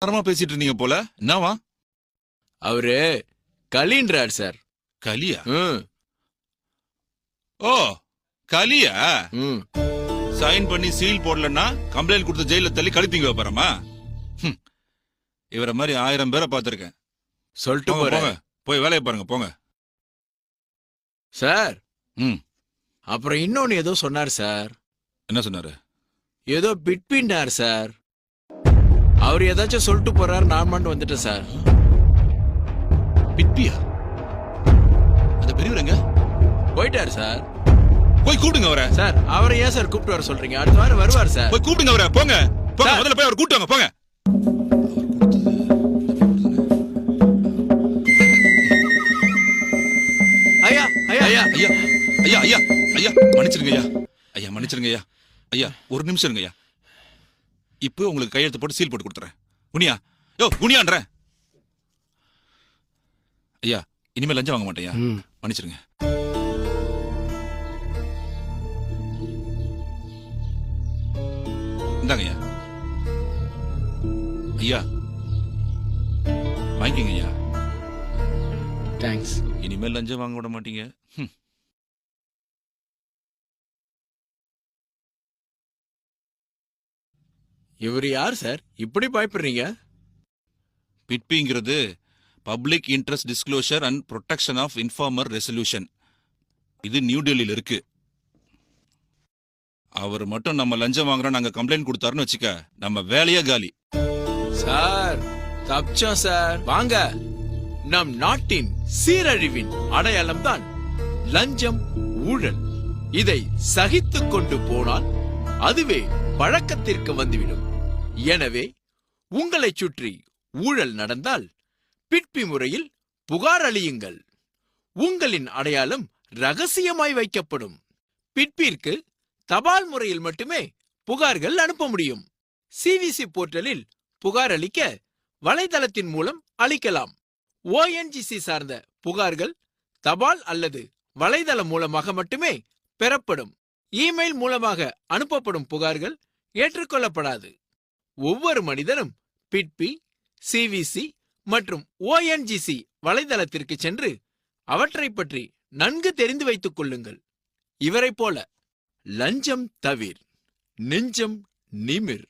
தரமா பேசிட்டு இருந்தீங்க போல. என்னவா? அவரு களின்றார் சார். கலியா? ம் ஓ, கலியா? ம் சைன் பண்ணி சீல் போடலன்னா கம்ப்ளைண்ட் கொடுத்து ஜெயில தள்ளி கழிப்பீங்க பாருமா. இவர மாதிரி 1000 பேரை பார்த்திருக்கேன். சொல்லிட்டு போங்க, போறேன் போங்க. போய் வேலையை பாருங்க, போங்க. சார். ம். அப்புறம் இன்னொன்னு ஏதோ சொன்னார் சார். என்ன சொன்னாரு? ஏதோ பிட்பின்னார் சார். அவர் ஏதாச்சும் சொல்லிட்டு போறாரு, நான் மட்டும் வந்துட்டேன் சார். பிட்பியா? அந்த பெரியவர் எங்க? போயிட்டாரு சார். போய் கூப்பிடுங்க அவரை. சார் அவரை ஏன் சார் கூப்பிட்டு வர சொல்றீங்க? அடுத்த வாரம் வருவார் சார். போய் கூப்பிடுங்க அவரை. போங்க, போங்க. சார். முதல்ல போய் அவர் கூப்பிட்டு வாங்க, போங்க. ஐயா ஐயா ஐயா ஐயா, ஐயா, ஐயா, ஐயா, மன்னிச்சிருங்க ஐயா. ஐயா, மன்னிச்சிருங்க ஐயா. ஐயா, ஒரு நிமிஷம் இருங்க ஐயா. இப்போ உங்களுக்கு கையெழுத்து போட்டு சீல் போட்டு கொடுத்துறேன். குனியா, யோ குனியான்ற. ஐயா, இனிமேல் லஞ்சம் வாங்க மாட்டேன். மன்னிச்சிருங்க. இந்தாங்க ஐயா. ஐயா, வாங்கிக்கங்க ஐயா. தேங்க்ஸ். இனிமேல் லஞ்சம் வாங்க விட மாட்டீங்க. இவர் யார் சார்? இப்படி பயப்படுறீங்க? பிட்பிங்கிறது public interest disclosure and protection of informer resolution. இது நியூ டெல்லியில் இருக்கு. அவர் மட்டும் நம்ம லஞ்சம் வாங்குறோம் நாங்க கம்ப்ளைண்ட் கொடுத்தாருன்னு வச்சுக்க, நம்ம வேலையே காலி. சார் தப்பிச்சோம் சார். வாங்க. நம் நாட்டின் சீரழிவின் அடையாளம் தான் லஞ்சம், ஊழல். இதை சகித்துக் கொண்டு போனால் அதுவே பழக்கத்திற்கு வந்துவிடும். எனவே உங்களை சுற்றி ஊழல் நடந்தால் பிட்பி முறையில் புகார் அளியுங்கள். உங்களின் அடையாளம் ரகசியமாய் வைக்கப்படும். பிட்பிற்கு தபால் முறையில் மட்டுமே புகார்கள் அனுப்ப முடியும். சிவிசி போர்ட்டலில் புகார் அளிக்க வலைதளத்தின் மூலம் அளிக்கலாம். ஓஎன்ஜிசி சார்ந்த புகார்கள் தபால் அல்லது வலைதளம் மூலமாக மட்டுமே பெறப்படும். இமெயில் மூலமாக அனுப்பப்படும் புகார்கள் ஏற்றுக்கொள்ளப்படாது. ஒவ்வொரு மனிதனும் பிட்பி, சிவிசி மற்றும் ஓஎன்ஜிசி வலைதளத்திற்கு சென்று அவற்றை பற்றி நன்கு தெரிந்து வைத்துக் கொள்ளுங்கள். இவரைப் போல லஞ்சம் தவிர், நெஞ்சம் நிமிர்.